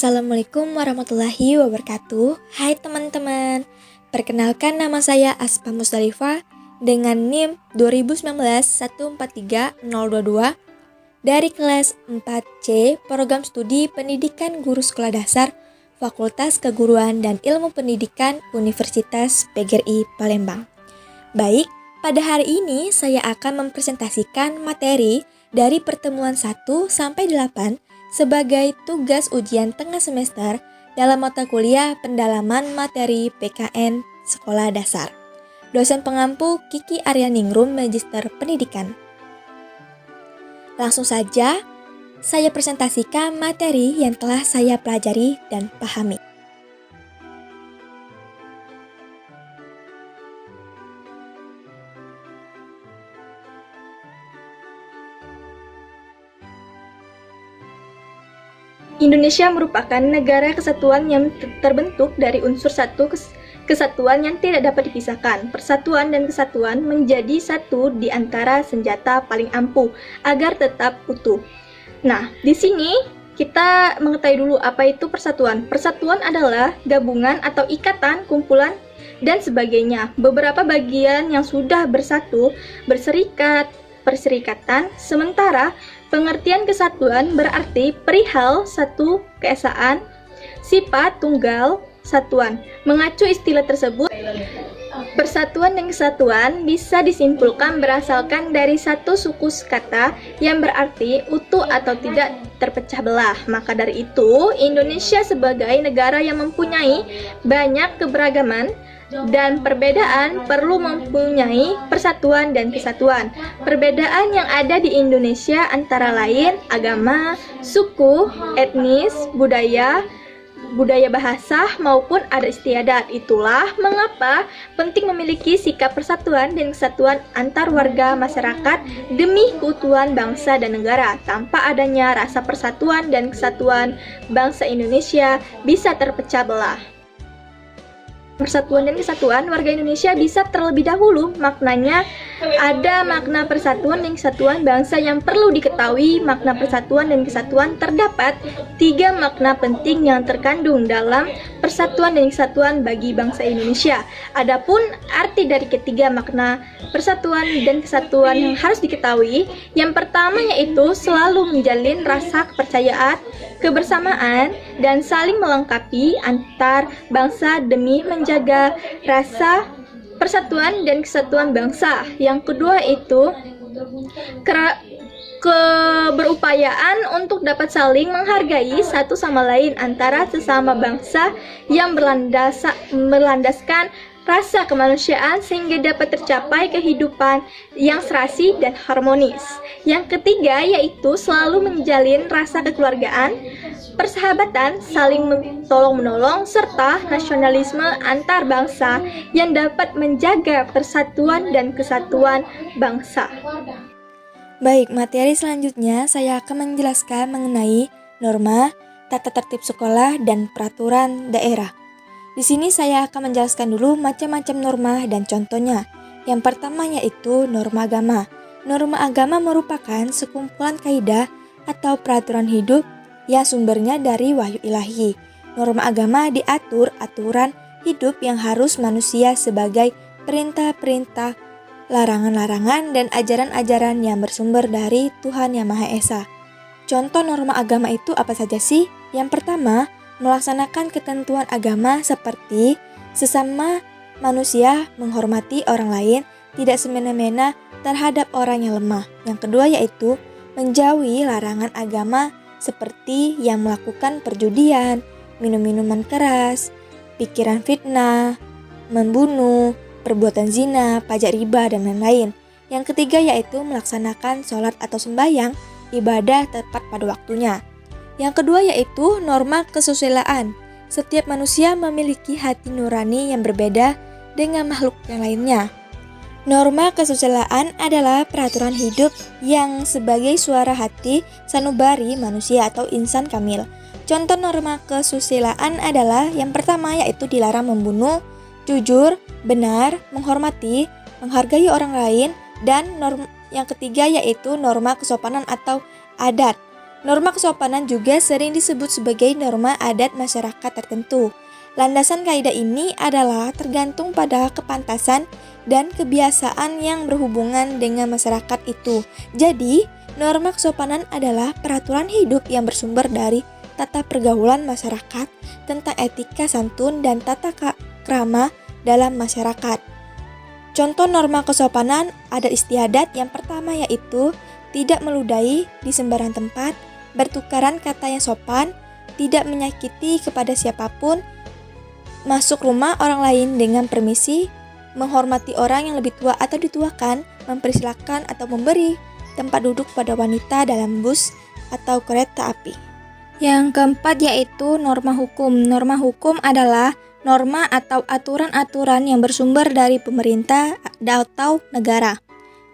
Assalamualaikum warahmatullahi wabarakatuh. Hai teman-teman, perkenalkan nama saya Aspa Musdalifah dengan NIM 2019143022 dari kelas 4C Program Studi Pendidikan Guru Sekolah Dasar Fakultas Keguruan dan Ilmu Pendidikan Universitas PGRI Palembang. Baik, pada hari ini saya akan mempresentasikan materi dari pertemuan 1 sampai 8 sebagai tugas ujian tengah semester dalam mata kuliah pendalaman materi PKN Sekolah Dasar. Dosen pengampu Kiki Aryaningrum, Magister Pendidikan. Langsung saja, saya presentasikan materi yang telah saya pelajari dan pahami. Indonesia merupakan negara kesatuan yang terbentuk dari unsur satu kesatuan yang tidak dapat dipisahkan. Persatuan dan kesatuan menjadi satu di antara senjata paling ampuh agar tetap utuh. Nah, di sini kita mengetahui dulu apa itu persatuan. Persatuan adalah gabungan atau ikatan, kumpulan, dan sebagainya. Beberapa bagian yang sudah bersatu, perserikatan, sementara pengertian kesatuan berarti perihal satu keesaan, sifat tunggal, satuan. Mengacu istilah tersebut, persatuan dan kesatuan bisa disimpulkan berasalkan dari satu suku kata yang berarti utuh atau tidak terpecah belah. Maka dari itu, Indonesia sebagai negara yang mempunyai banyak keberagaman dan perbedaan perlu mempunyai persatuan dan kesatuan. Perbedaan yang ada di Indonesia antara lain agama, suku, etnis, budaya bahasa maupun adat istiadat. Itulah mengapa penting memiliki sikap persatuan dan kesatuan antar warga masyarakat demi keutuhan bangsa dan negara. Tanpa adanya rasa persatuan dan kesatuan, bangsa Indonesia bisa terpecah belah. Persatuan dan kesatuan warga Indonesia bisa terlebih dahulu. Maknanya ada makna persatuan dan kesatuan bangsa yang perlu diketahui. Makna persatuan dan kesatuan terdapat 3 makna penting yang terkandung dalam persatuan dan kesatuan bagi bangsa Indonesia. Adapun arti dari ketiga makna persatuan dan kesatuan yang harus diketahui, yang pertama yaitu selalu menjalin rasa kepercayaan, kebersamaan, dan saling melengkapi antar bangsa demi menjaga rasa persatuan dan kesatuan bangsa. Yang kedua itu keberupayaan untuk dapat saling menghargai satu sama lain antara sesama bangsa yang berlandaskan rasa kemanusiaan sehingga dapat tercapai kehidupan yang serasi dan harmonis. Yang ketiga yaitu selalu menjalin rasa kekeluargaan, persahabatan, saling tolong-menolong, serta nasionalisme antar bangsa yang dapat menjaga persatuan dan kesatuan bangsa. Baik, materi selanjutnya saya akan menjelaskan mengenai norma, tata tertib sekolah, dan peraturan daerah. Di sini saya akan menjelaskan dulu macam-macam norma dan contohnya. Yang pertama yaitu norma agama. Norma agama merupakan sekumpulan kaidah atau peraturan hidup yang sumbernya dari wahyu ilahi. Norma agama diatur aturan hidup yang harus manusia sebagai perintah-perintah, larangan-larangan, dan ajaran-ajaran yang bersumber dari Tuhan Yang Maha Esa. Contoh norma agama itu apa saja sih? Yang pertama, melaksanakan ketentuan agama seperti sesama manusia menghormati orang lain, tidak semena-mena terhadap orang yang lemah. Yang kedua yaitu menjauhi larangan agama seperti yang melakukan perjudian, minum-minuman keras, pikiran fitnah, membunuh, perbuatan zina, pajak riba, dan lain-lain. Yang ketiga yaitu melaksanakan sholat atau sembahyang ibadah tepat pada waktunya. Yang kedua yaitu norma kesusilaan. Setiap manusia memiliki hati nurani yang berbeda dengan makhluk yang lainnya. Norma kesusilaan adalah peraturan hidup yang sebagai suara hati sanubari manusia atau insan kamil. Contoh norma kesusilaan adalah yang pertama yaitu dilarang membunuh, jujur, benar, menghormati, menghargai orang lain, dan yang ketiga yaitu norma kesopanan atau adat. Norma kesopanan juga sering disebut sebagai norma adat masyarakat tertentu. Landasan kaidah ini adalah tergantung pada kepantasan dan kebiasaan yang berhubungan dengan masyarakat itu. Jadi, norma kesopanan adalah peraturan hidup yang bersumber dari tata pergaulan masyarakat tentang etika santun dan tata krama dalam masyarakat. Contoh norma kesopanan adat istiadat yang pertama yaitu tidak meludahi di sembarang tempat, bertukaran kata yang sopan, tidak menyakiti kepada siapapun, masuk rumah orang lain dengan permisi, menghormati orang yang lebih tua atau dituakan, mempersilahkan atau memberi tempat duduk pada wanita dalam bus atau kereta api. Yang keempat yaitu norma hukum. Norma hukum adalah norma atau aturan-aturan yang bersumber dari pemerintah atau negara.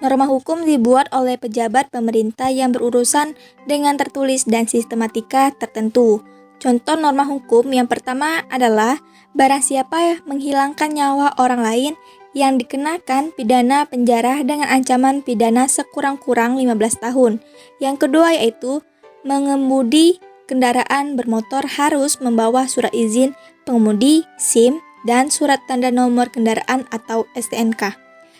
Norma hukum dibuat oleh pejabat pemerintah yang berurusan dengan tertulis dan sistematika tertentu. Contoh norma hukum yang pertama adalah barang siapa menghilangkan nyawa orang lain yang dikenakan pidana penjara dengan ancaman pidana sekurang-kurang 15 tahun. Yang kedua yaitu mengemudi kendaraan bermotor harus membawa surat izin pengemudi, SIM, dan surat tanda nomor kendaraan atau STNK.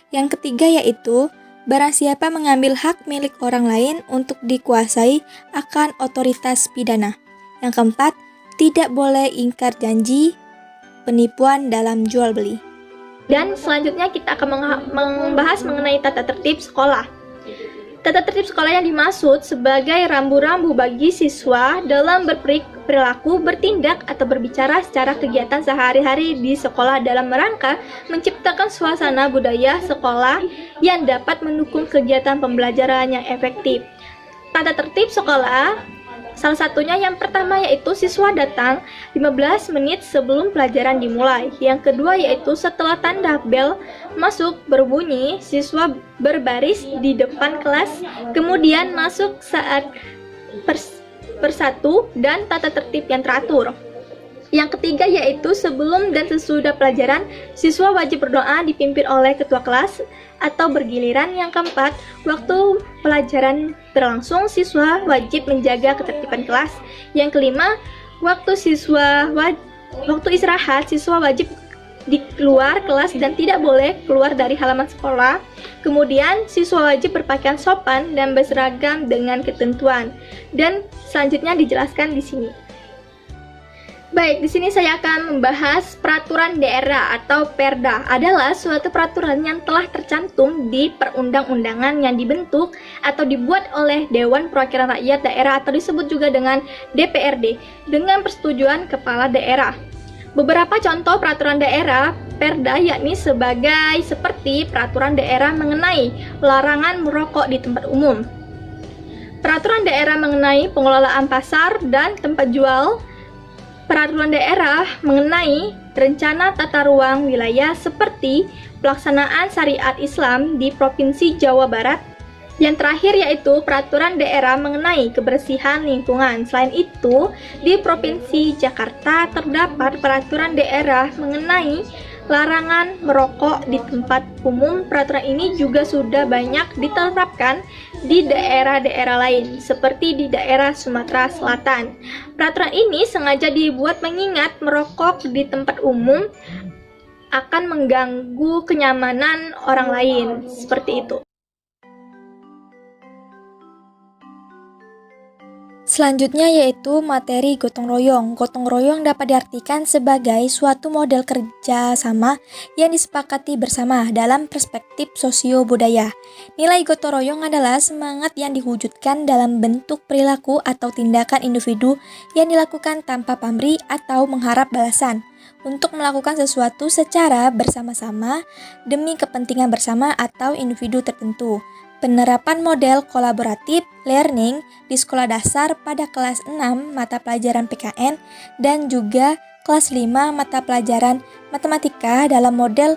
Yang ketiga yaitu barang siapa mengambil hak milik orang lain untuk dikuasai akan otoritas pidana. Yang keempat, tidak boleh ingkar janji, penipuan dalam jual beli. Dan selanjutnya kita akan membahas mengenai tata tertib sekolah. Tata tertib sekolah yang dimaksud sebagai rambu-rambu bagi siswa dalam berperilaku, bertindak, atau berbicara secara kegiatan sehari-hari di sekolah dalam rangka menciptakan suasana budaya sekolah yang dapat mendukung kegiatan pembelajaran yang efektif. Tata tertib sekolah salah satunya yang pertama yaitu siswa datang 15 menit sebelum pelajaran dimulai. Yang kedua yaitu setelah tanda bel masuk berbunyi, siswa berbaris di depan kelas, kemudian masuk saat persatu dan tata tertib yang teratur. Yang ketiga yaitu sebelum dan sesudah pelajaran, siswa wajib berdoa dipimpin oleh ketua kelas atau bergiliran. Yang keempat, waktu pelajaran berlangsung, siswa wajib menjaga ketertiban kelas. Yang kelima, waktu istirahat, siswa wajib di keluar kelas dan tidak boleh keluar dari halaman sekolah. Kemudian, siswa wajib berpakaian sopan dan berseragam dengan ketentuan. Dan selanjutnya dijelaskan di sini. Baik, di sini saya akan membahas peraturan daerah atau Perda adalah suatu peraturan yang telah tercantum di perundang-undangan yang dibentuk atau dibuat oleh Dewan Perwakilan Rakyat Daerah atau disebut juga dengan DPRD dengan persetujuan kepala daerah. Beberapa contoh peraturan daerah Perda yakni seperti peraturan daerah mengenai larangan merokok di tempat umum, peraturan daerah mengenai pengelolaan pasar dan tempat jual, peraturan daerah mengenai rencana tata ruang wilayah seperti pelaksanaan syariat Islam di Provinsi Jawa Barat. Yang terakhir yaitu peraturan daerah mengenai kebersihan lingkungan. Selain itu, di Provinsi Jakarta terdapat peraturan daerah mengenai larangan merokok di tempat umum. Peraturan ini juga sudah banyak diterapkan di daerah-daerah lain, seperti di daerah Sumatera Selatan. Peraturan ini sengaja dibuat mengingat merokok di tempat umum akan mengganggu kenyamanan orang lain, seperti itu. Selanjutnya yaitu materi gotong royong. Gotong royong dapat diartikan sebagai suatu model kerja sama yang disepakati bersama dalam perspektif sosio-budaya. Nilai gotong royong adalah semangat yang diwujudkan dalam bentuk perilaku atau tindakan individu yang dilakukan tanpa pamrih atau mengharap balasan untuk melakukan sesuatu secara bersama-sama demi kepentingan bersama atau individu tertentu. Penerapan model kolaboratif learning di sekolah dasar pada kelas 6 mata pelajaran PKN dan juga kelas 5 mata pelajaran matematika. Dalam model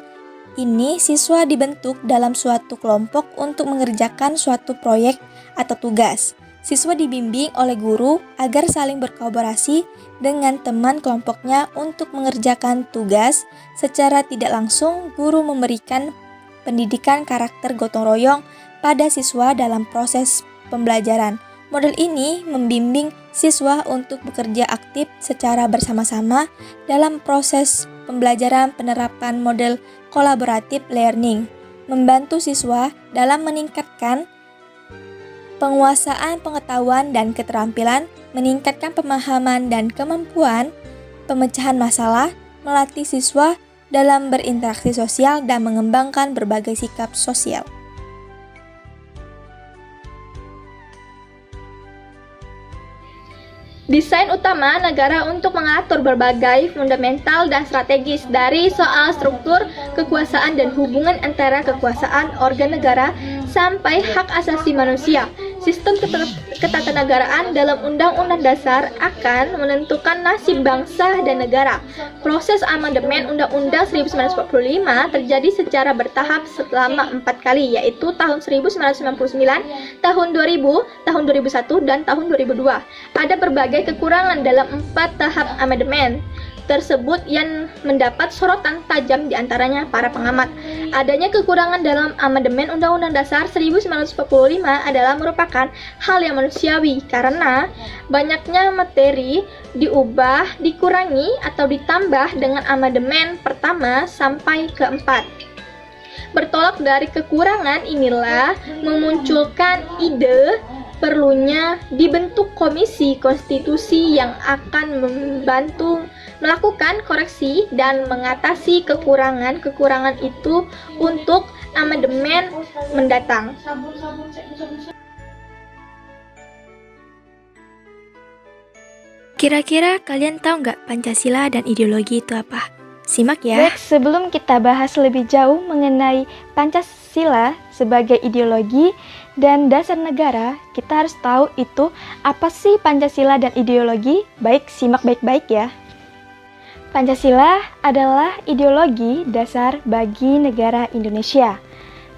ini siswa dibentuk dalam suatu kelompok untuk mengerjakan suatu proyek atau tugas. Siswa dibimbing oleh guru agar saling berkolaborasi dengan teman kelompoknya untuk mengerjakan tugas. Secara tidak langsung, guru memberikan pendidikan karakter gotong royong pada siswa dalam proses pembelajaran. Model ini membimbing siswa untuk bekerja aktif secara bersama-sama dalam proses pembelajaran penerapan model kolaboratif learning, membantu siswa dalam meningkatkan penguasaan pengetahuan dan keterampilan, meningkatkan pemahaman dan kemampuan pemecahan masalah, melatih siswa dalam berinteraksi sosial dan mengembangkan berbagai sikap sosial. Desain utama negara untuk mengatur berbagai fundamental dan strategis dari soal struktur kekuasaan dan hubungan antara kekuasaan organ negara sampai hak asasi manusia. Sistem ketatanegaraan dalam Undang-Undang Dasar akan menentukan nasib bangsa dan negara. Proses amandemen Undang-Undang 1945 terjadi secara bertahap selama 4 kali, yaitu tahun 1999, tahun 2000, tahun 2001, dan tahun 2002. Ada berbagai kekurangan dalam 4 tahap amandemen tersebut yang mendapat sorotan tajam di antaranya para pengamat. Adanya kekurangan dalam amandemen Undang-Undang Dasar 1945 adalah merupakan hal yang manusiawi karena banyaknya materi diubah, dikurangi, atau ditambah dengan amandemen pertama sampai keempat. Bertolak dari kekurangan inilah memunculkan ide perlunya dibentuk komisi konstitusi yang akan membantu melakukan koreksi dan mengatasi kekurangan-kekurangan itu untuk amandemen mendatang. Kira-kira kalian tahu nggak Pancasila dan ideologi itu apa? Simak ya. Baik, sebelum kita bahas lebih jauh mengenai Pancasila sebagai ideologi dan dasar negara, kita harus tahu itu apa sih Pancasila dan ideologi. Baik, simak baik-baik ya. Pancasila adalah ideologi dasar bagi negara Indonesia.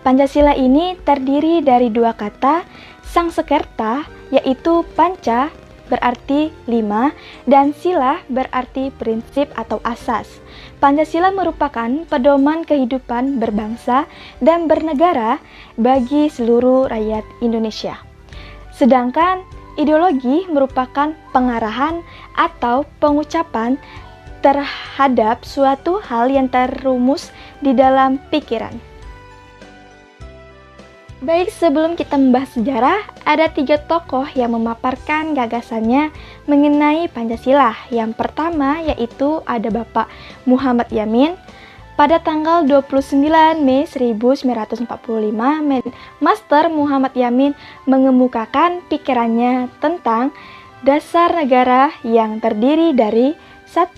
Pancasila ini terdiri dari 2 kata Sangsekerta, yaitu panca berarti 5 dan sila berarti prinsip atau asas. Pancasila merupakan pedoman kehidupan berbangsa dan bernegara bagi seluruh rakyat Indonesia. Sedangkan ideologi merupakan pengarahan atau pengucapan terhadap suatu hal yang terumus di dalam pikiran. Baik, sebelum kita membahas sejarah, ada 3 tokoh yang memaparkan gagasannya mengenai Pancasila. Yang pertama yaitu ada Bapak Muhammad Yamin. Pada tanggal 29 Mei 1945, Master Muhammad Yamin mengemukakan pikirannya tentang dasar negara yang terdiri dari 1.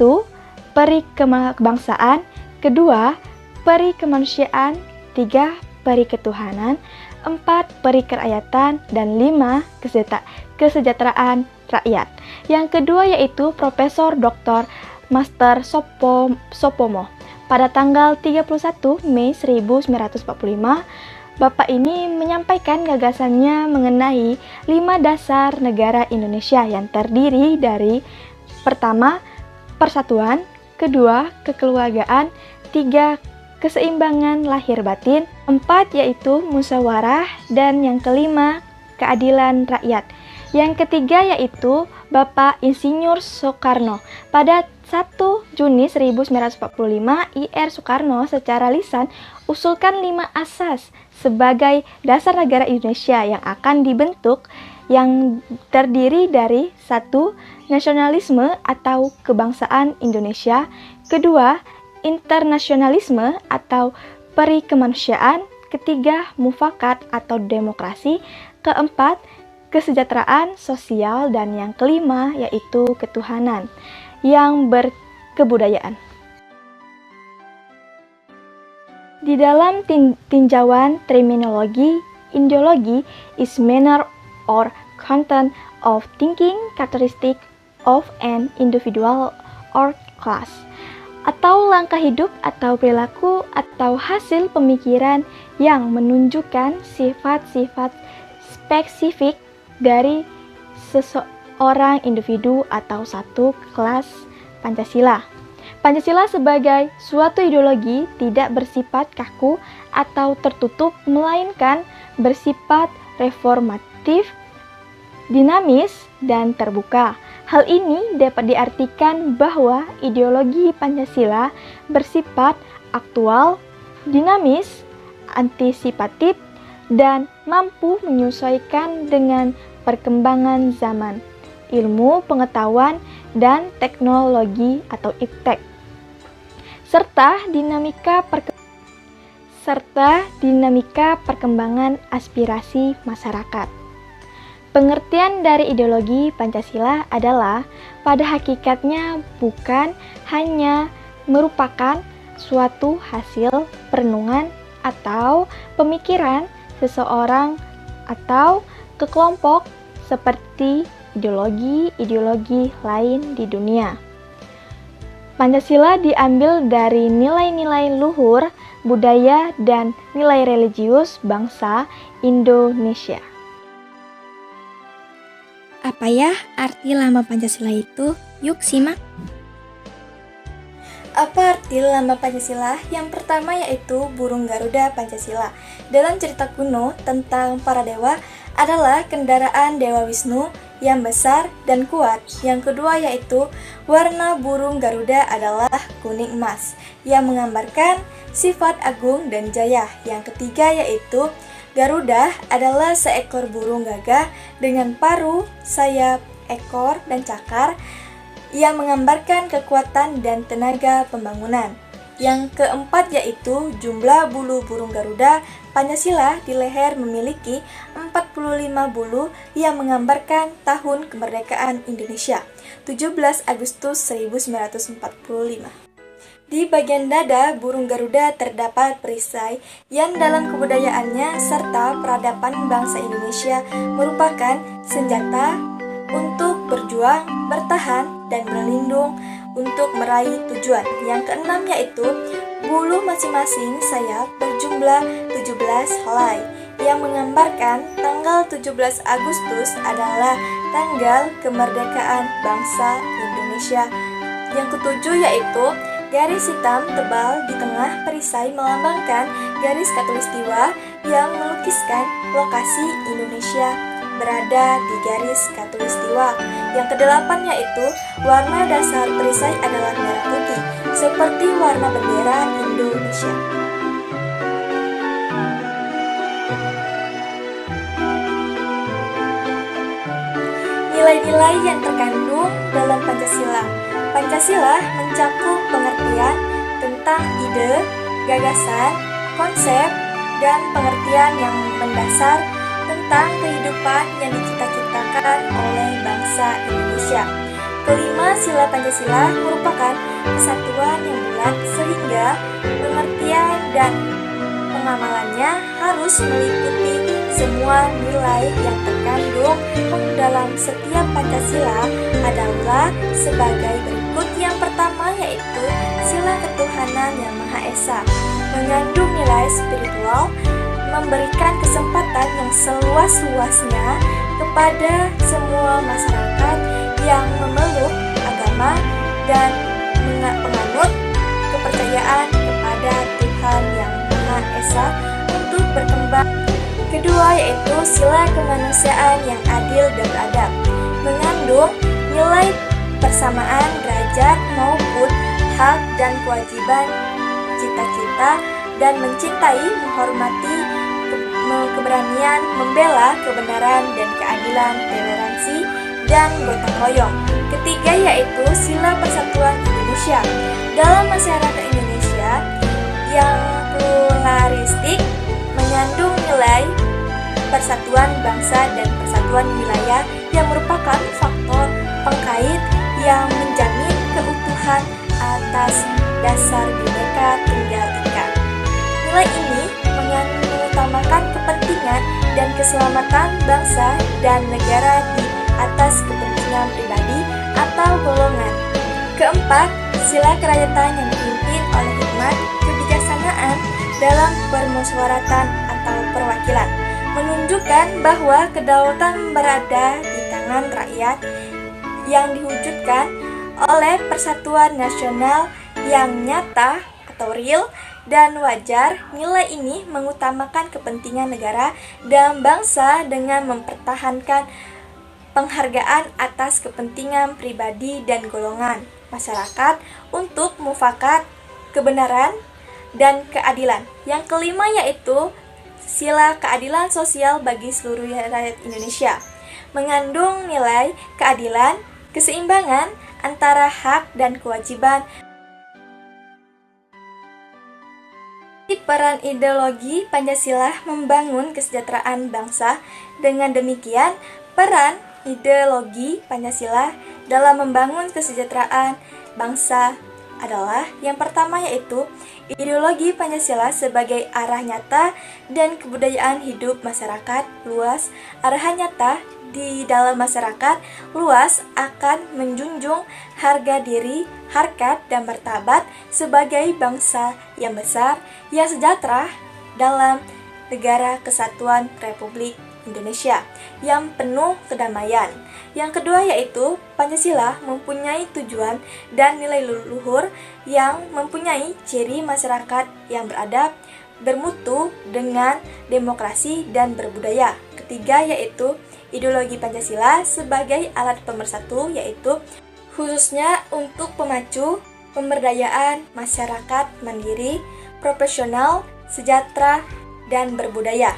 Peri kebangsaan, 2. Peri kemanusiaan, 3. Peri ketuhanan, 4. Peri kerakyatan, dan 5. Kesejahteraan rakyat. Yang kedua yaitu Profesor Dr. Master Sopomo. Pada tanggal 31 Mei 1945, Bapak ini menyampaikan gagasannya mengenai 5 dasar negara Indonesia yang terdiri dari pertama, persatuan, kedua, kekeluargaan, 3, keseimbangan lahir batin, 4 yaitu musyawarah, dan yang kelima, keadilan rakyat. Yang ketiga yaitu Bapak Insinyur Soekarno. Pada 1 Juni 1945, IR Soekarno secara lisan usulkan 5 asas sebagai dasar negara Indonesia yang akan dibentuk, yang terdiri dari 1. Nasionalisme atau kebangsaan Indonesia, kedua, internasionalisme atau peri kemanusiaan, ketiga, mufakat atau demokrasi, keempat, kesejahteraan sosial, dan yang kelima yaitu ketuhanan yang berkebudayaan. Di dalam tinjauan terminologi, ideologi is manner or content of thinking characteristic of an individual or class, atau langkah hidup atau perilaku atau hasil pemikiran yang menunjukkan sifat-sifat spesifik dari seseorang individu atau satu kelas. Pancasila. Pancasila sebagai suatu ideologi tidak bersifat kaku atau tertutup, melainkan bersifat reformatif, dinamis, dan terbuka. Hal ini dapat diartikan bahwa ideologi Pancasila bersifat aktual, dinamis, antisipatif, dan mampu menyesuaikan dengan perkembangan zaman, ilmu pengetahuan, dan teknologi atau iptek, serta dinamika perkembangan aspirasi masyarakat. Pengertian dari ideologi Pancasila adalah pada hakikatnya bukan hanya merupakan suatu hasil perenungan atau pemikiran seseorang atau kelompok seperti ideologi-ideologi lain di dunia. Pancasila diambil dari nilai-nilai luhur, budaya, dan nilai religius bangsa Indonesia. Apa ya arti lambang Pancasila itu? Yuk simak. Apa arti lambang Pancasila? Yang pertama yaitu burung Garuda Pancasila. Dalam cerita kuno tentang para dewa adalah kendaraan Dewa Wisnu yang besar dan kuat. Yang kedua yaitu warna burung Garuda adalah kuning emas yang menggambarkan sifat agung dan jaya. Yang ketiga yaitu Garuda adalah seekor burung gagah dengan paruh, sayap, ekor, dan cakar yang menggambarkan kekuatan dan tenaga pembangunan. Yang keempat yaitu jumlah bulu burung Garuda Pancasila di leher memiliki 45 bulu yang menggambarkan tahun kemerdekaan Indonesia, 17 Agustus 1945. Di bagian dada burung Garuda terdapat perisai yang dalam kebudayaannya serta peradaban bangsa Indonesia merupakan senjata untuk berjuang, bertahan, dan berlindung untuk meraih tujuan. Yang keenam yaitu bulu masing-masing sayap berjumlah 17 helai yang menggambarkan tanggal 17 Agustus adalah tanggal kemerdekaan bangsa Indonesia. Yang ketujuh yaitu garis hitam tebal di tengah perisai melambangkan garis khatulistiwa yang melukiskan lokasi Indonesia berada di garis khatulistiwa. Yang kedelapan yaitu warna dasar perisai adalah merah putih seperti warna bendera Indonesia. Nilai-nilai yang terkandung dalam Pancasila. Pancasila mencakup pengertian tentang ide, gagasan, konsep, dan pengertian yang mendasar tentang kehidupan yang dicita-citakan oleh bangsa Indonesia. Kelima, sila Pancasila merupakan kesatuan yang bulat sehingga pengertian dan pengamalannya harus meliputi semua nilai yang terkandung dalam setiap Pancasila adalah sebagai berikut. Yang pertama yaitu sila ketuhanan yang Maha Esa, mengandung nilai spiritual, memberikan kesempatan yang seluas-luasnya kepada semua masyarakat yang memeluk agama dan penganut kepercayaan kepada Tuhan yang Maha Esa untuk berkembang. Kedua yaitu sila kemanusiaan yang adil dan beradab, mengandung nilai persamaan derajat maupun hak dan kewajiban, cita-cita dan mencintai, menghormati, keberanian, membela kebenaran dan keadilan, toleransi, dan gotong royong. Ketiga yaitu sila persatuan Indonesia. Dalam masyarakat Indonesia yang pluralistik mengandung nilai persatuan bangsa dan persatuan wilayah yang merupakan faktor pengkait yang menjamin keutuhan atas dasar Bhinneka Tunggal Ika. Nilai ini mengutamakan kepentingan dan keselamatan bangsa dan negara di atas kepentingan pribadi atau golongan. Keempat, sila kerakyatan yang dipimpin oleh hikmat kebijaksanaan dalam permusyawaratan atau perwakilan, menunjukkan bahwa kedaulatan berada di tangan rakyat yang diwujudkan oleh persatuan nasional yang nyata atau real dan wajar. Nilai ini mengutamakan kepentingan negara dan bangsa dengan mempertahankan penghargaan atas kepentingan pribadi dan golongan masyarakat untuk mufakat, kebenaran, dan keadilan. Yang kelima yaitu sila keadilan sosial bagi seluruh rakyat Indonesia, mengandung nilai keadilan, keseimbangan antara hak dan kewajiban. Peran ideologi Pancasila membangun kesejahteraan bangsa. Dengan demikian, peran ideologi Pancasila dalam membangun kesejahteraan bangsa adalah yang pertama yaitu ideologi Pancasila sebagai arah nyata dan kebudayaan hidup masyarakat luas. Arahan nyata di dalam masyarakat luas akan menjunjung harga diri, harkat, dan martabat sebagai bangsa yang besar, yang sejahtera dalam negara kesatuan Republik Indonesia yang penuh kedamaian. Yang kedua yaitu Pancasila mempunyai tujuan dan nilai luhur yang mempunyai ciri masyarakat yang beradab, bermutu dengan demokrasi dan berbudaya. Ketiga yaitu ideologi Pancasila sebagai alat pemersatu, yaitu khususnya untuk pemacu pemberdayaan masyarakat mandiri, profesional, sejahtera, dan berbudaya.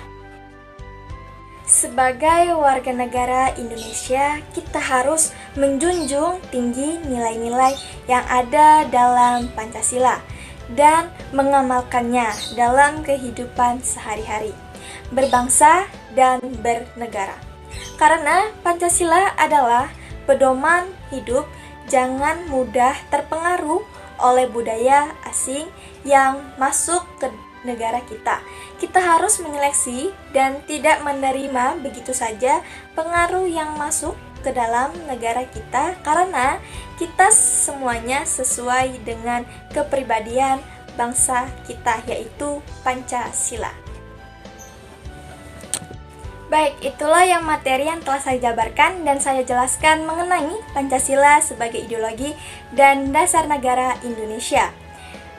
Sebagai warga negara Indonesia, kita harus menjunjung tinggi nilai-nilai yang ada dalam Pancasila dan mengamalkannya dalam kehidupan sehari-hari, berbangsa dan bernegara. Karena Pancasila adalah pedoman hidup, jangan mudah terpengaruh oleh budaya asing yang masuk ke negara kita. Kita harus menyeleksi dan tidak menerima begitu saja pengaruh yang masuk ke dalam negara kita, karena kita semuanya sesuai dengan kepribadian bangsa kita, yaitu Pancasila. Baik, itulah yang materi yang telah saya jabarkan dan saya jelaskan mengenai Pancasila sebagai ideologi dan dasar negara Indonesia.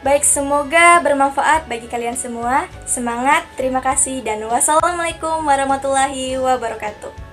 Baik, semoga bermanfaat bagi kalian semua. Semangat, terima kasih, dan wassalamualaikum warahmatullahi wabarakatuh.